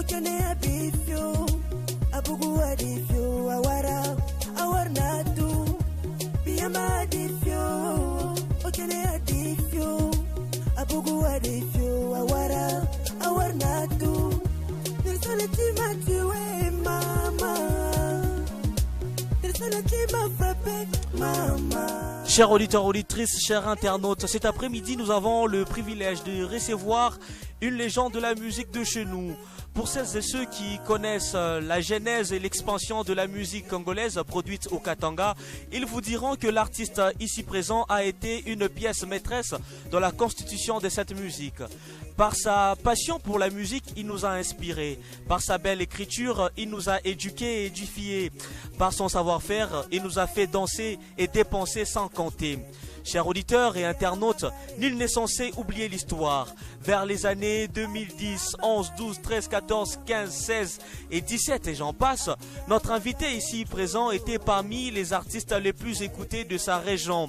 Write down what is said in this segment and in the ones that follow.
okene abifyo abugu adifyo awara awarnatu biyama adifyo okene adifyo abugu adifyo awara awarnatu nirsale tima tuwe mama nirsale tima frappe mama. Chers auditeurs, auditrices, chers internautes, cet après-midi, nous avons le privilège de recevoir une légende de la musique de chez nous. Pour celles et ceux qui connaissent la genèse et l'expansion de la musique congolaise produite au Katanga, ils vous diront que l'artiste ici présent a été une pièce maîtresse dans la constitution de cette musique. Par sa passion pour la musique, il nous a inspirés. Par sa belle écriture, il nous a éduqués et édifiés. Par son savoir-faire, il nous a fait danser et dépenser sans compter. Chers auditeurs et internautes, nul n'est censé oublier l'histoire. Vers les années 2010, 11, 12, 13, 14, 15, 16 et 17 et j'en passe, notre invité ici présent était parmi les artistes les plus écoutés de sa région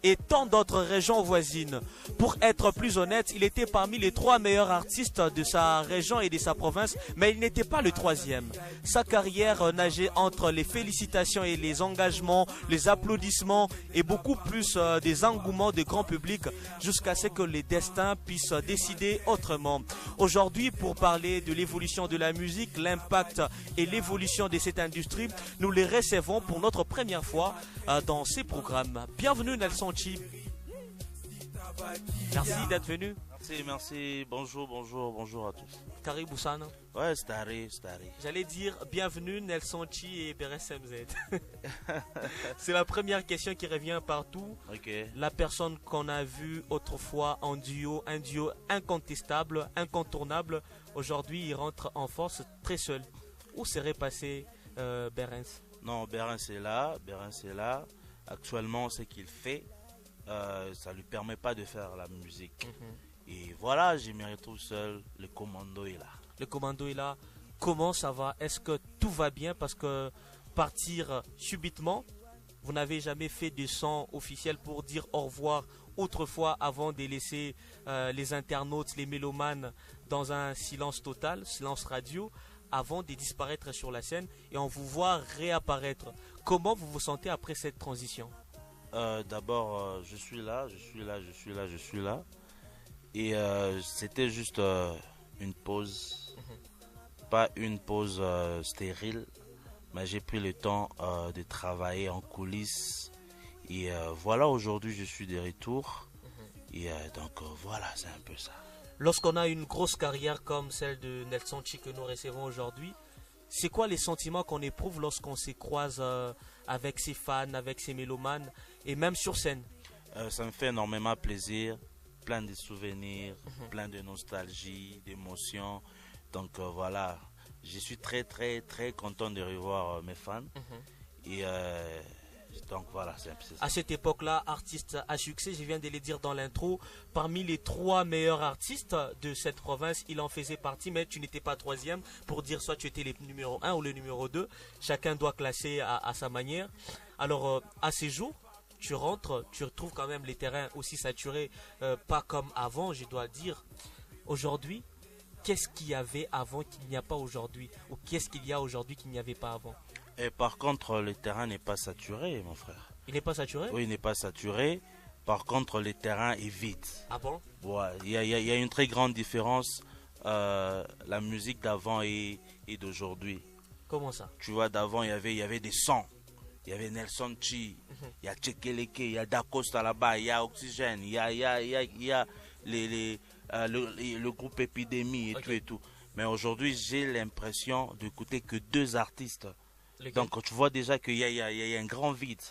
et tant d'autres régions voisines. Pour être plus honnête, il était parmi les 3 meilleurs artistes de sa région et de sa province, mais il n'était pas le 3e. Sa carrière nageait entre les félicitations et les engagements, les applaudissements et beaucoup plus des engouements du grand public jusqu'à ce que les destins puissent décider autrement. Aujourd'hui, pour parler de l'évolution de la musique, l'impact et l'évolution de cette industrie, nous les recevons pour notre première fois dans ces programmes. Bienvenue Nelson Chi. Merci d'être venu. Merci. Bonjour à tous. Karibou Sana. Ouais, staré. J'allais dire bienvenue Nelson Chi et BRSMZ. C'est la première question qui revient partout. Okay. La personne qu'on a vue autrefois en duo, un duo incontestable, incontournable, aujourd'hui il rentre en force très seul. Où serait passé Berens? Non, Berens est là. Actuellement, ce qu'il fait, ça lui permet pas de faire la musique. Et voilà, je me retrouve seul. Le commando est là. Le commando est là. Comment ça va? Est-ce que tout va bien? Parce que partir subitement, vous n'avez jamais fait de son officiel pour dire au revoir autrefois avant de laisser les internautes, les mélomanes dans un silence total, silence radio, avant de disparaître sur la scène et on vous voit réapparaître. Comment vous vous sentez après cette transition? D'abord, je suis là. Et c'était juste une pause. Pas une pause stérile, mais j'ai pris le temps de travailler en coulisses. Et voilà, aujourd'hui, je suis de retour. Et donc, voilà, c'est un peu ça. Lorsqu'on a une grosse carrière comme celle de Nelson Chi que nous recevons aujourd'hui, c'est quoi les sentiments qu'on éprouve lorsqu'on se croise avec ses fans, avec ses mélomanes et même sur scène? Ça me fait énormément plaisir, plein de souvenirs, plein de nostalgie, d'émotions. Donc voilà, je suis très content de revoir mes fans. Et donc voilà, c'est ça. À cette époque-là, artiste à succès, je viens de le dire dans l'intro, parmi les 3 meilleurs artistes de cette province, il en faisait partie, mais tu n'étais pas 3e. Pour dire soit tu étais le numéro 1 ou le numéro 2, chacun doit classer à sa manière. Alors à ces jours, tu rentres, tu retrouves quand même les terrains aussi saturés, pas comme avant, je dois dire. Aujourd'hui, qu'est-ce qu'il y avait avant qu'il n'y a pas aujourd'hui? Ou qu'est-ce qu'il y a aujourd'hui qu'il n'y avait pas avant? Et par contre, le terrain n'est pas saturé, mon frère. Il n'est pas saturé? Oui, il n'est pas saturé. Par contre, le terrain est vide. Ah bon? Ouais, il y a une très grande différence, la musique d'avant et d'aujourd'hui. Comment ça? Tu vois, d'avant, il y avait des sons. Il y avait Nelson Chi, il y a Tchekeleke, il y a Dacosta là-bas, il y a Oxygène, il y a le groupe Épidémie et tout. Mais aujourd'hui, j'ai l'impression d'écouter que 2 artistes. Lequel? Donc tu vois déjà qu'il y a un grand vide.